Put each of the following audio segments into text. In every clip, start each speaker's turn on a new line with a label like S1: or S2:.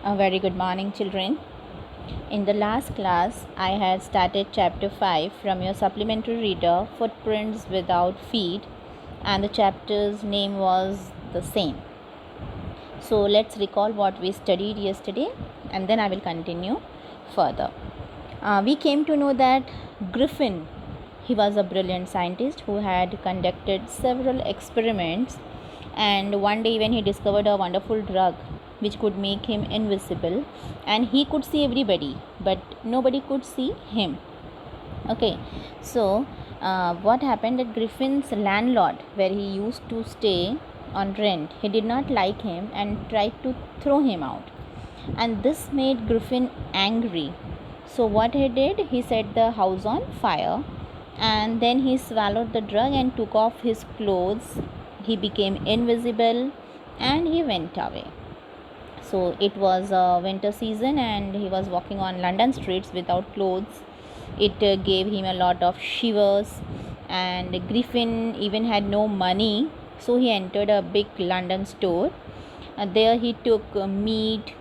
S1: A very good morning, children. In the last class, I had started chapter 5 from your supplementary reader, Footprints Without Feet, and the chapter's name was the same. So, let's recall what we studied yesterday and then I will continue further. We came to know that Griffin, he was a brilliant scientist who had conducted several experiments, and one day when he discovered a wonderful drug which could make him invisible, and he could see everybody but nobody could see him. Okay, so what happened that Griffin's landlord, where he used to stay on rent, he did not like him and tried to throw him out, and this made Griffin angry. So what he did, he set the house on fire, and then he swallowed the drug and took off his clothes. He became invisible and he went away. So it was a winter season and he was walking on London streets without clothes. It gave him a lot of shivers, and Griffin even had no money, so he entered a big London store. There he took meat,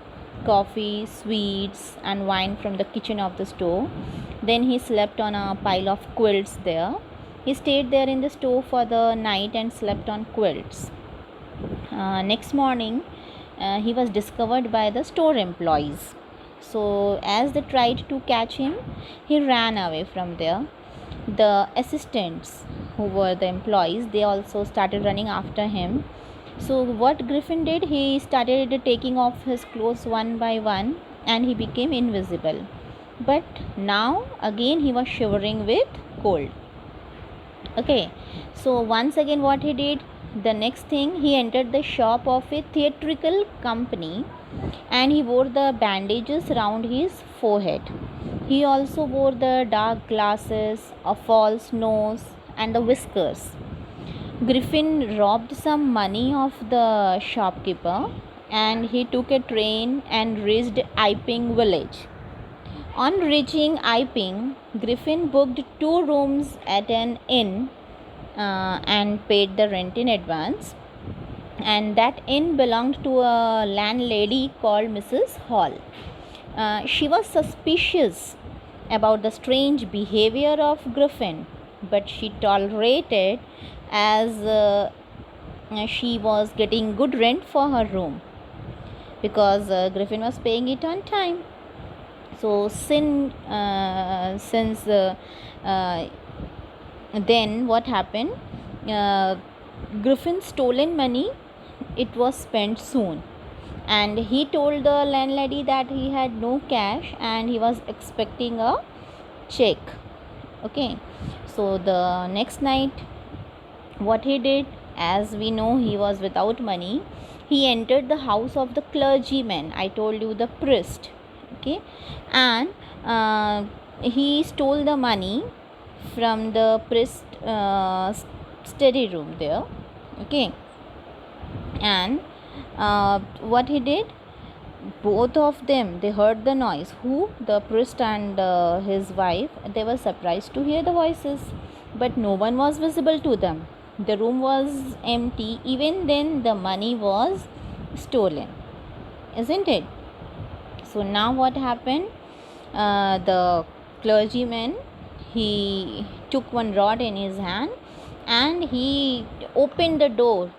S1: coffee, sweets and wine from the kitchen of the store. Then he slept on a pile of quilts there. He stayed there in the store for the night and slept on quilts. Next morning, he was discovered by the store employees. So as they tried to catch him, he ran away from there. The assistants, who were the employees, they also started running after him. So what Griffin did, he started taking off his clothes one by one and he became invisible. But now again he was shivering with cold. Okay, so once again what he did, the next thing, he entered the shop of a theatrical company and he wore the bandages around his forehead. He also wore the dark glasses, a false nose and the whiskers. Griffin robbed some money of the shopkeeper and he took a train and reached Iping village. On reaching Iping, Griffin booked 2 rooms at an inn and paid the rent in advance. And that inn belonged to a landlady called Mrs. Hall. She was suspicious about the strange behavior of Griffin, but she tolerated as she was getting good rent for her room because Griffin was paying it on time. So since then what happened, Griffin's stolen money, it was spent soon, and he told the landlady that he had no cash and he was expecting a check. Okay, so the next night what he did, as we know he was without money, he entered the house of the clergyman, I told you, the priest. Okay, and he stole the money from the priest study room there. Okay, and what he did, both of them, they heard the noise. Who? The priest and his wife. They were surprised to hear the voices, but no one was visible to them. The room was empty. Even then the money was stolen, isn't it? So now what happened, the clergyman, he took one rod in his hand and he opened the door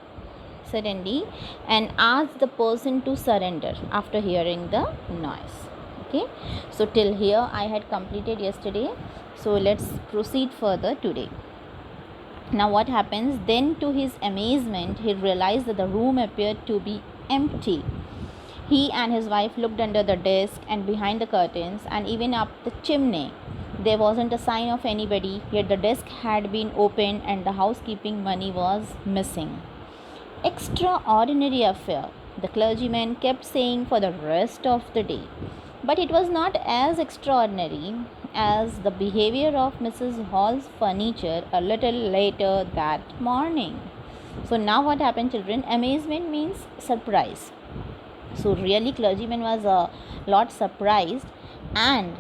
S1: suddenly and asked the person to surrender after hearing the noise. Okay, so till here I had completed yesterday, so let's proceed further today. Now what happens then, to his amazement, he realized that the room appeared to be empty. He and his wife looked under the desk and behind the curtains and even up the chimney. There wasn't a sign of anybody, yet the desk had been opened and the housekeeping money was missing. Extraordinary affair, the clergyman kept saying for the rest of the day. But it was not as extraordinary as the behavior of Mrs. Hall's furniture a little later that morning. So now what happened, children? Amazement means surprise. So really clergyman was a lot surprised, and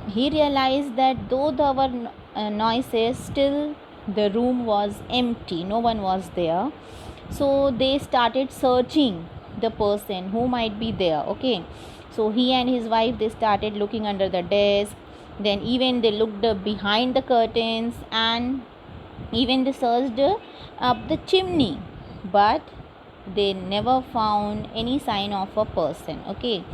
S1: he realized that though there were noises, still the room was empty, no one was there. So they started searching the person who might be there. Okay, so he and his wife, they started looking under the desk, then even they looked behind the curtains, and even they searched up the chimney, but they never found any sign of a person. Okay,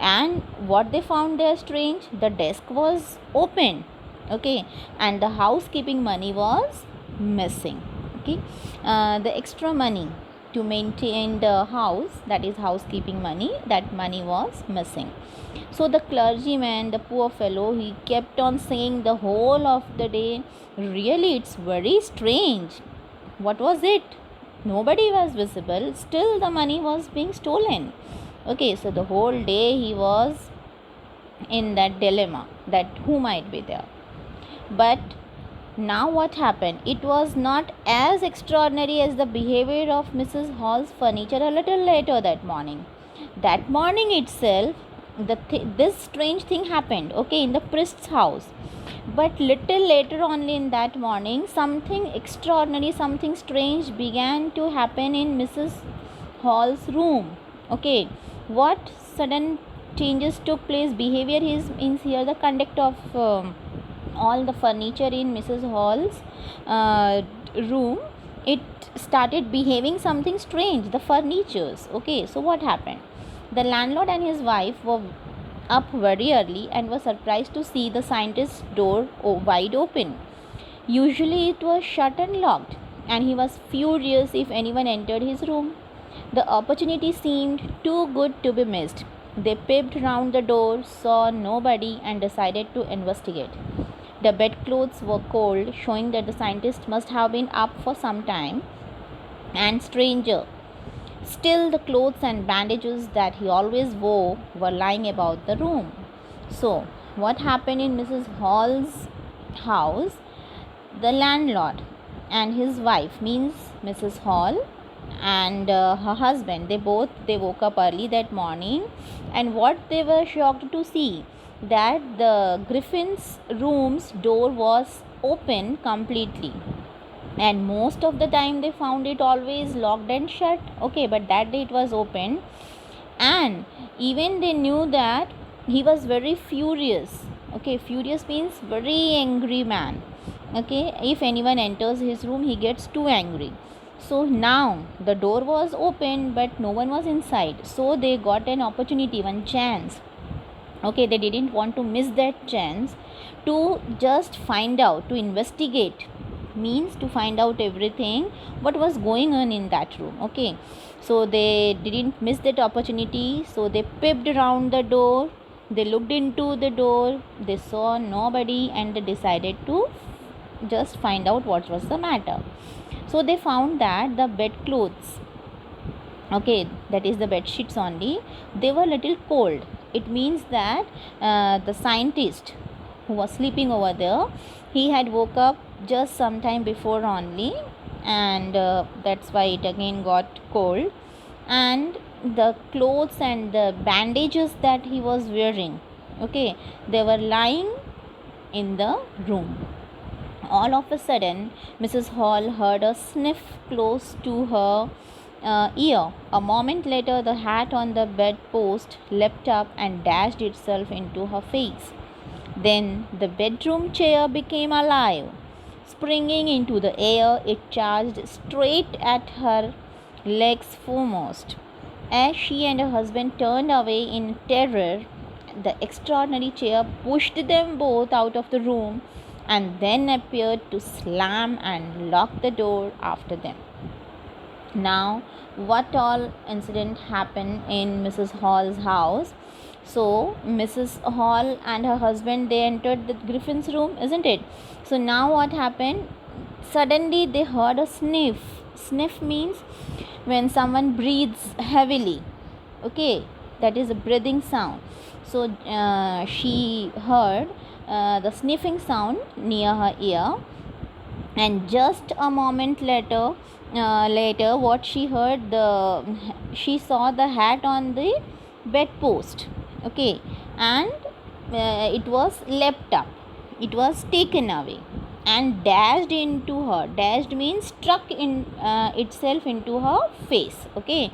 S1: and what they found there strange, the desk was open. Okay, and the housekeeping money was missing. Okay, the extra money to maintain the house, that is housekeeping money, that money was missing. So the clergyman, the poor fellow, he kept on saying the whole of the day, really it's very strange. What was it? Nobody was visible, still the money was being stolen. Okay, so the whole day he was in that dilemma that who might be there. But now what happened? It was not as extraordinary as the behavior of Mrs. Hall's furniture a little later that morning. That morning itself, this strange thing happened, okay, in the priest's house. But little later only in that morning, something extraordinary, something strange began to happen in Mrs. Hall's room. Okay, what sudden changes took place? Behavior is means here the conduct of all the furniture in Mrs. Hall's room. It started behaving something strange, the furnitures. Okay, so what happened? The landlord and his wife were up very early and were surprised to see the scientist's door wide open. Usually it was shut and locked, and he was furious if anyone entered his room. The opportunity seemed too good to be missed. They peeped round the door, saw nobody, and decided to investigate. The bedclothes were cold, showing that the scientist must have been up for some time. And stranger still, the clothes and bandages that he always wore were lying about the room. So, what happened in Mrs. Hall's house? The landlord and his wife, means Mrs. Hall and her husband, they woke up early that morning, and what they were shocked to see, that the Griffin's room's door was open completely, and most of the time they found it always locked and shut. Okay, but that day it was open, and even they knew that he was very furious. Okay, furious means very angry man. Okay, if anyone enters his room, he gets too angry. So now the door was open, but no one was inside, so they got an opportunity, one chance. Okay, they didn't want to miss that chance to just find out, to investigate, means to find out everything what was going on in that room. Okay, so they didn't miss that opportunity, so they peeped around the door, they looked into the door, they saw nobody, and they decided to just find out what was the matter. So they found that the bedclothes, okay, that is the bed sheets only, they were little cold. It means that the scientist who was sleeping over there, he had woke up just some time before only, and that's why it again got cold. And the clothes and the bandages that he was wearing, okay, they were lying in the room. All of a sudden, Mrs. Hall heard a sniff close to her ear. A moment later, the hat on the bedpost leapt up and dashed itself into her face. Then the bedroom chair became alive. Springing into the air, it charged straight at her, legs foremost. As she and her husband turned away in terror, the extraordinary chair pushed them both out of the room and then appeared to slam and lock the door after them. Now, what all incident happened in Mrs. Hall's house? So, Mrs. Hall and her husband, they entered the Griffin's room, isn't it? So, now what happened? Suddenly, they heard a sniff. Sniff means when someone breathes heavily. Okay, that is a breathing sound. So, she heard the sniffing sound near her ear, and just a moment later, what she heard, she saw the hat on the bedpost. Okay, and it was leapt up, it was taken away and dashed into her. Dashed means struck in itself into her face. Okay,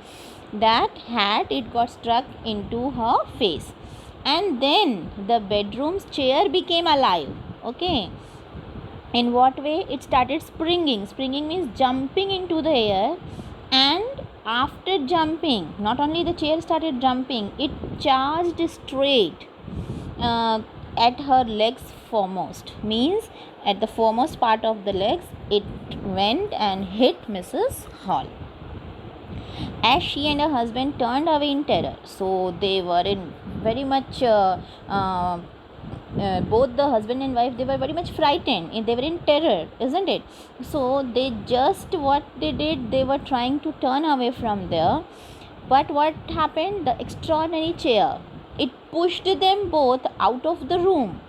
S1: that hat, it got struck into her face. And then the bedroom's chair became alive. Okay, in what way? It started springing. Springing means jumping into the air, and after jumping, not only the chair started jumping, it charged straight uh, at her legs foremost, means at the foremost part of the legs it went and hit Mrs. Hall. As she and her husband turned away in terror, so they were in very much both the husband and wife, they were very much frightened, they were in terror, isn't it? So they just, what they did, they were trying to turn away from there, but what happened? The extraordinary chair, it pushed them both out of the room,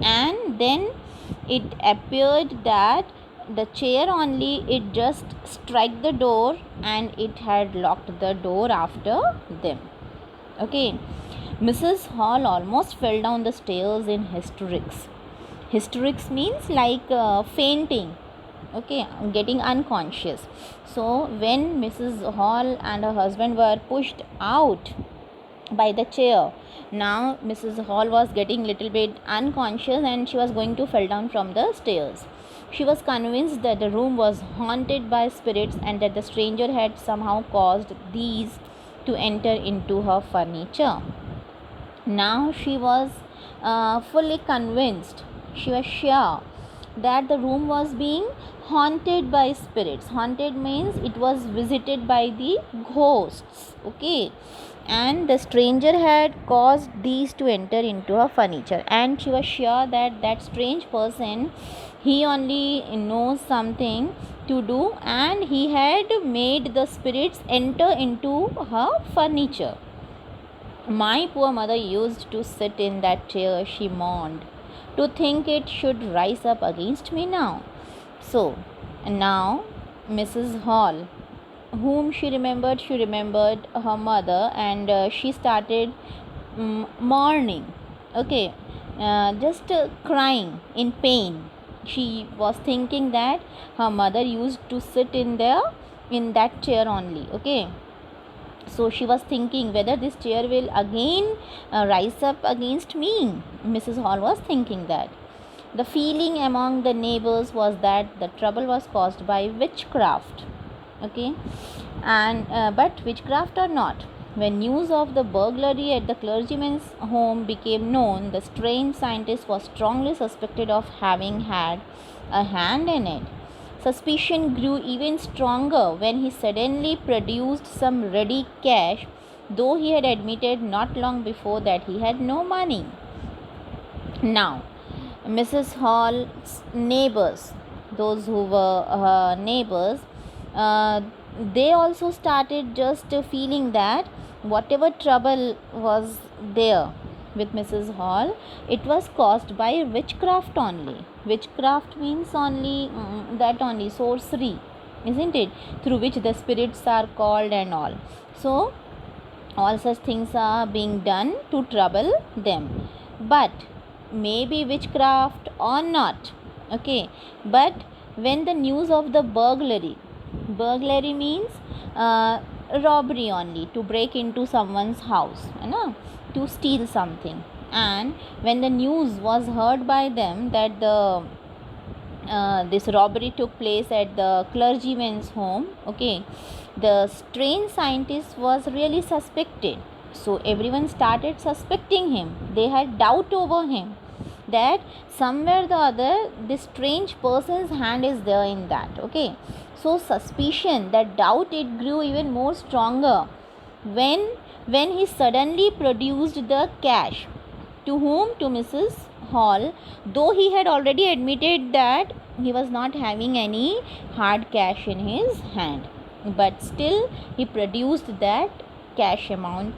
S1: and then it appeared that the chair only, it just struck the door and it had locked the door after them. Okay, Mrs. Hall almost fell down the stairs in hysterics. Hysterics means like fainting, okay, getting unconscious. So when Mrs. Hall and her husband were pushed out by the chair, now Mrs. Hall was getting little bit unconscious and she was going to fall down from the stairs. She was convinced that the room was haunted by spirits and that the stranger had somehow caused these to enter into her furniture. Now she was fully convinced, she was sure that the room was being haunted by spirits. Haunted means it was visited by the ghosts. Okay, and the stranger had caused these to enter into her furniture, and she was sure that that strange person, he only knows something to do and he had made the spirits enter into her furniture. My poor mother used to sit in that chair, she mourned. To think it should rise up against me now. So, now Mrs. Hall, whom she remembered her mother, and she started mourning. Okay, just crying in pain. She was thinking that her mother used to sit in that chair only. Okay, so she was thinking whether this chair will again rise up against me. Mrs. Hall was thinking that. The feeling among the neighbors was that the trouble was caused by witchcraft. Okay, and but witchcraft or not, when news of the burglary at the clergyman's home became known, the strange scientist was strongly suspected of having had a hand in it. Suspicion grew even stronger when he suddenly produced some ready cash, though he had admitted not long before that he had no money. Now, Mrs. Hall's neighbors, those who were her neighbors, they also started just feeling that whatever trouble was there with Mrs. Hall, it was caused by witchcraft only. Witchcraft means only that only sorcery, isn't it? Through which the spirits are called and all. So, all such things are being done to trouble them. But maybe witchcraft or not. Okay, but when the news of the burglary means robbery only, to break into someone's house, to steal something, and when the news was heard by them that this robbery took place at the clergyman's home, okay, the strange scientist was really suspected. So everyone started suspecting him. They had doubt over him that somewhere the other this strange person's hand is there in that. Okay, so suspicion, that doubt, it grew even more stronger when he suddenly produced the cash. To whom? To Mrs. Hall, though he had already admitted that he was not having any hard cash in his hand, but still he produced that cash amount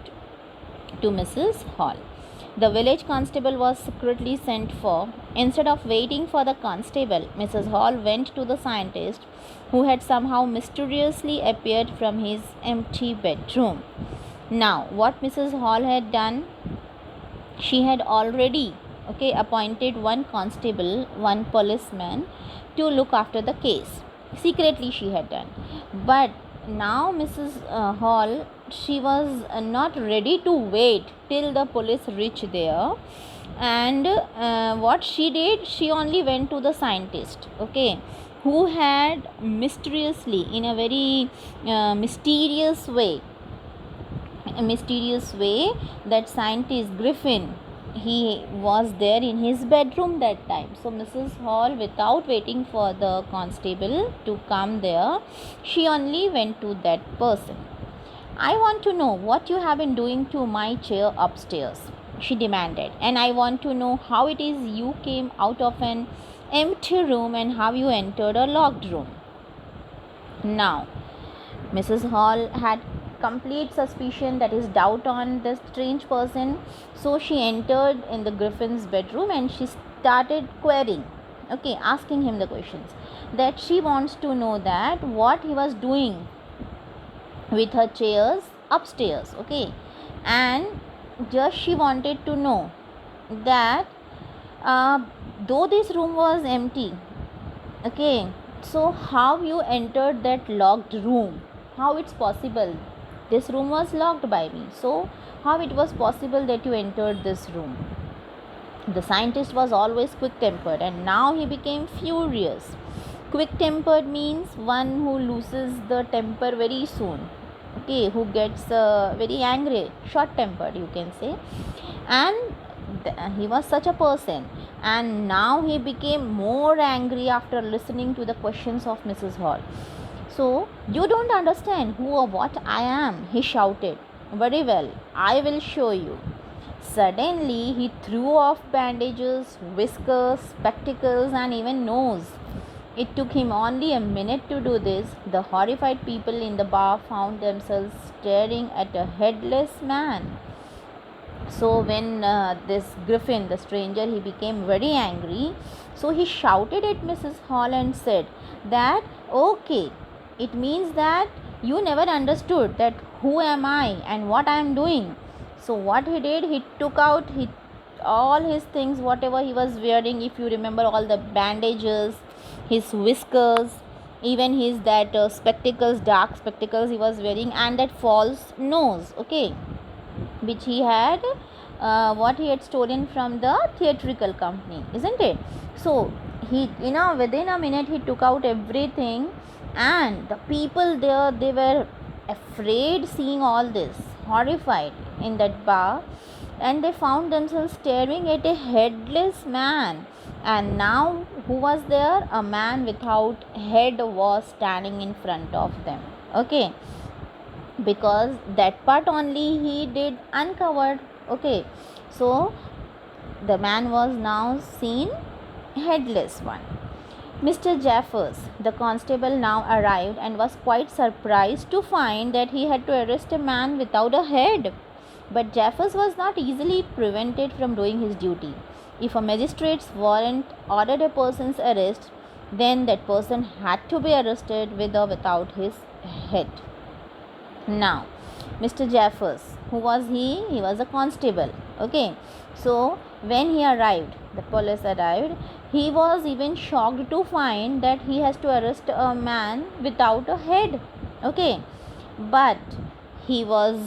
S1: to Mrs. Hall. The village constable was secretly sent for. Instead of waiting for the constable, Mrs. Hall went to the scientist, who had somehow mysteriously appeared from his empty bedroom. Now, what Mrs. Hall had done, she had already appointed one constable, one policeman to look after the case. Secretly she had done. But now Mrs. Hall, she was not ready to wait till the police reached there, and what she did, she only went to the scientist, okay, who had mysteriously, in a very mysterious way, that scientist Griffin, he was there in his bedroom that time. So Mrs. Hall, without waiting for the constable to come there, she only went to that person. I want to know what you have been doing to my chair upstairs, she demanded, and I want to know how it is you came out of an empty room and how you entered a locked room. Now, Mrs. Hall had complete suspicion, that is doubt, on this strange person. So she entered in the Griffin's bedroom and she started querying, okay, asking him the questions, that she wants to know that what he was doing with her chairs upstairs, okay, and just she wanted to know that though this room was empty, okay, so how you entered that locked room, how it's possible, this room was locked by me, so how it was possible that you entered this room. The scientist was always quick tempered, and now he became furious. Quick tempered means one who loses the temper very soon, okay, who gets very angry, short tempered, you can say. And he was such a person, and now he became more angry after listening to the questions of Mrs. Hall. So, you don't understand who or what I am, he shouted. Very well, I will show you. Suddenly, he threw off bandages, whiskers, spectacles, and even nose. It took him only a minute to do this. The horrified people in the bar found themselves staring at a headless man. So when this Griffin, the stranger, he became very angry. So he shouted at Mrs. Hall and said that, okay, it means that you never understood that who am I and what I am doing. So what he did, he took out all his things, whatever he was wearing, if you remember, all the bandages, his whiskers, even his that spectacles, dark spectacles he was wearing, and that false nose, okay, which he had what he had stolen from the theatrical company, isn't it? So he, within a minute, he took out everything, and the people there, they were afraid seeing all this, horrified in that bar, and they found themselves staring at a headless man. And now who was there? A man without head was standing in front of them, okay, because that part only he did uncovered, okay. So the man was now seen headless one. Mr. Jaffers, the constable, now arrived and was quite surprised to find that he had to arrest a man without a head. But Jaffers was not easily prevented from doing his duty. If a magistrate's warrant ordered a person's arrest, then that person had to be arrested with or without his head. Now, Mr. Jaffers, who was he? He was a constable, okay. So when he arrived, the police arrived, he was even shocked to find that he has to arrest a man without a head, okay. But he was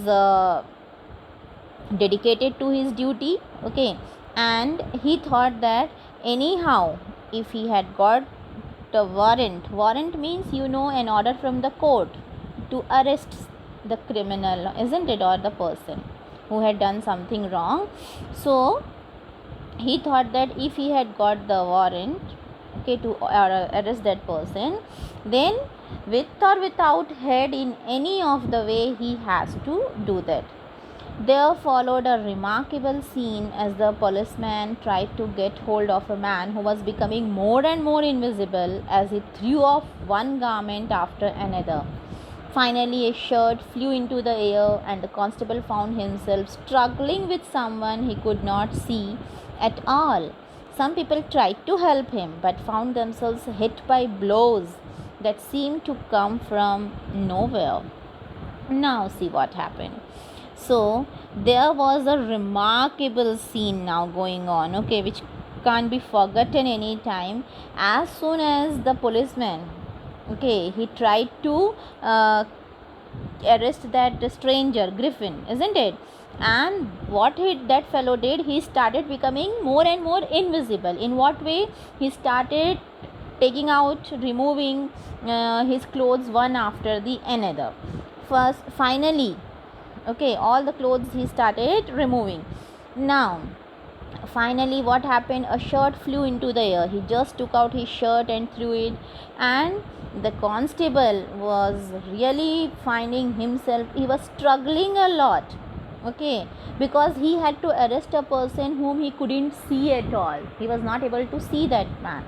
S1: dedicated to his duty, okay, and he thought that anyhow, if he had got the warrant means, an order from the court to arrest the criminal, isn't it, or the person who had done something wrong. So he thought that if he had got the warrant, okay, to arrest that person, then with or without head, in any of the way, he has to do that. There followed a remarkable scene as the policeman tried to get hold of a man who was becoming more and more invisible as he threw off one garment after another. Finally, a shirt flew into the air, and the constable found himself struggling with someone he could not see at all. Some people tried to help him, but found themselves hit by blows that seemed to come from nowhere. Now, see what happened. So, there was a remarkable scene now going on, okay, which can't be forgotten any time. As soon as the policeman, okay, he tried to arrest that stranger Griffin, isn't it? And what that fellow did, he started becoming more and more invisible. In what way? He started taking out, removing his clothes one after the another. First, finally, okay, all the clothes he started removing. Now finally, what happened? A shirt flew into the air. He just took out his shirt and threw it, and the constable was really finding himself, he was struggling a lot, okay, because he had to arrest a person whom he couldn't see at all. He was not able to see that man.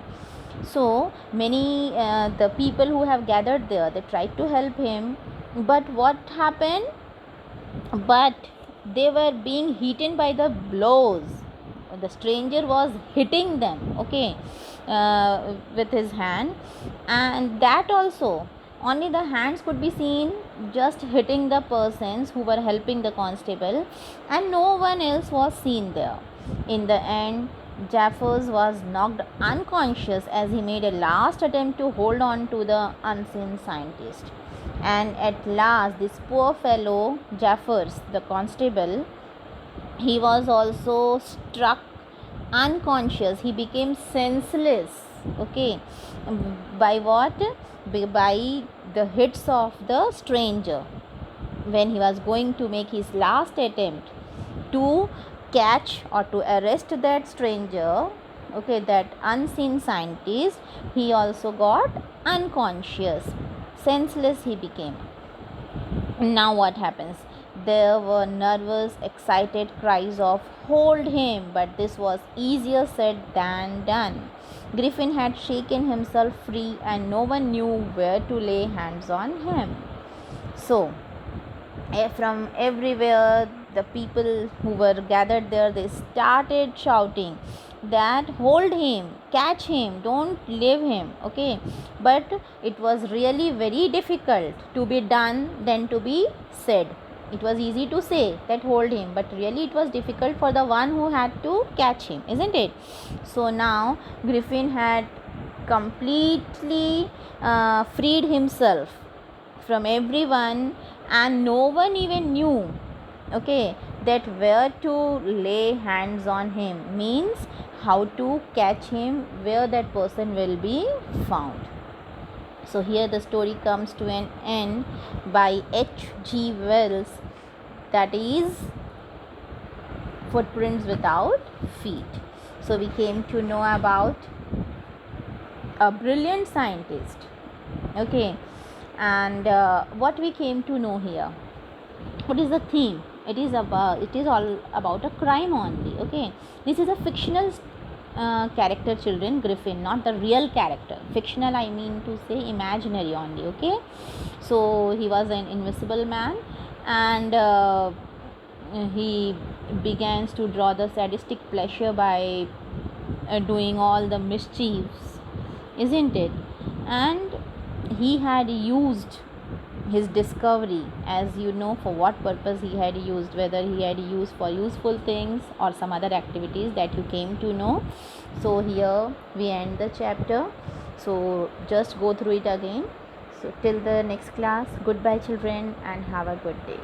S1: So many the people who have gathered there, they tried to help him, but what happened? But they were being hit by the blows. The stranger was hitting them, okay, with his hand, and that also only the hands could be seen, just hitting the persons who were helping the constable, and no one else was seen there. In the end, Jaffers was knocked unconscious as he made a last attempt to hold on to the unseen scientist. And at last, this poor fellow Jaffers, the constable, he was also struck unconscious. He became senseless, okay, by what? By the hits of the stranger. When he was going to make his last attempt to catch or to arrest that stranger, okay, that unseen scientist, he also got unconscious, senseless he became. Now what happens? There were nervous, excited cries of "Hold him!" but this was easier said than done. Griffin had shaken himself free and no one knew where to lay hands on him. So, from everywhere, the people who were gathered there, they started shouting that hold him, catch him, don't leave him, okay. But it was really very difficult to be done than to be said. It was easy to say that hold him, but really it was difficult for the one who had to catch him, isn't it? So now Griffin had completely freed himself from everyone, and no one even knew, okay, that where to lay hands on him, means how to catch him, where that person will be found. So here the story comes to an end by H.G. Wells, that is Footprints Without Feet. So we came to know about a brilliant scientist, okay, and what we came to know here, what is the theme? It is all about a crime only, okay. This is a fictional character, children, Griffin, not the real character. Fictional, I mean to say imaginary only, okay. So he was an invisible man, and he begins to draw the sadistic pleasure by doing all the mischiefs, isn't it? And he had used his discovery, as you know, for what purpose he had used, whether he had used for useful things or some other activities that you came to know. So here we end the chapter, so just go through it again. So till the next class, goodbye children, and have a good day.